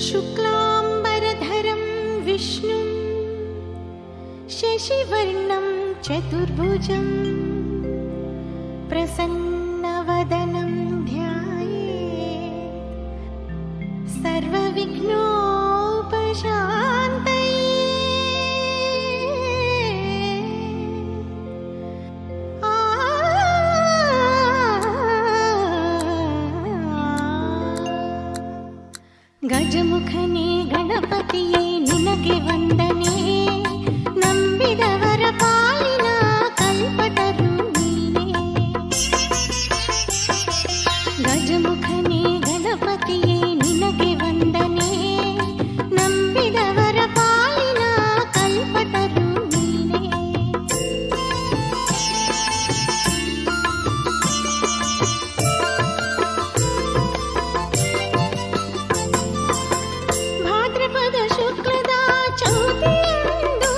शुक्लाम्बरधरं विष्णुं शशिवर्णं चतुर्भुजं प्रसन्नवदनं ध्यायेत् सर्वविघ्नोपशान्तये। ಗಜಮುಖನೇ ಗಣಪತಿಯೇ ನಿನಗೆ ವಂದನೆ, ನಂಬಿದವರ ಪಾಲಿನ ಕಲ್ಪತರು ನೀನೇ. ಗಜಮುಖನೇ ಗಣಪತಿಯೇ ನಿನಗೆ ವಂದನೆ, ನಂಬಿದವರ ಪಾಲಿನ ಕಲ್ಪತರು ನೀನೇ. ಭಾದ್ರಪದ ಶುಕ್ಲದ ಚೌತಿಯಂದು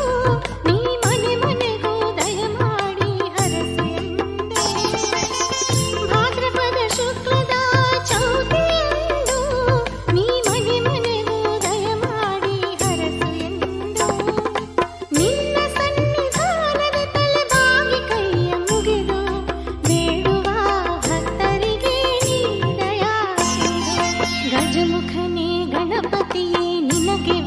ನೀ ಮನೆ ಮನೆಗೂ ದಯಮಾಡಿ ಹರಸೆಂದೆ. ಭಾದ್ರಪದ ಶುಕ್ಲದ ಚೌತಿಯಂದು ನೀ ಮನೆ ಮನೆಗೂ ದಯಮಾಡಿ ಹರಸು ಎಂದು ನಿನ್ನ ಸನ್ನಿಧಾನದ ತಲೆಬಾಗಿ ಕೈಯ ಮುಗಿದು ಬೇಡುವ ಭಕ್ತರಿಗೆ ನೀ ದಯಾ. ಗಜಮುಖನೇ ಗಣಪತಿಯೇ ನಿನಗೆ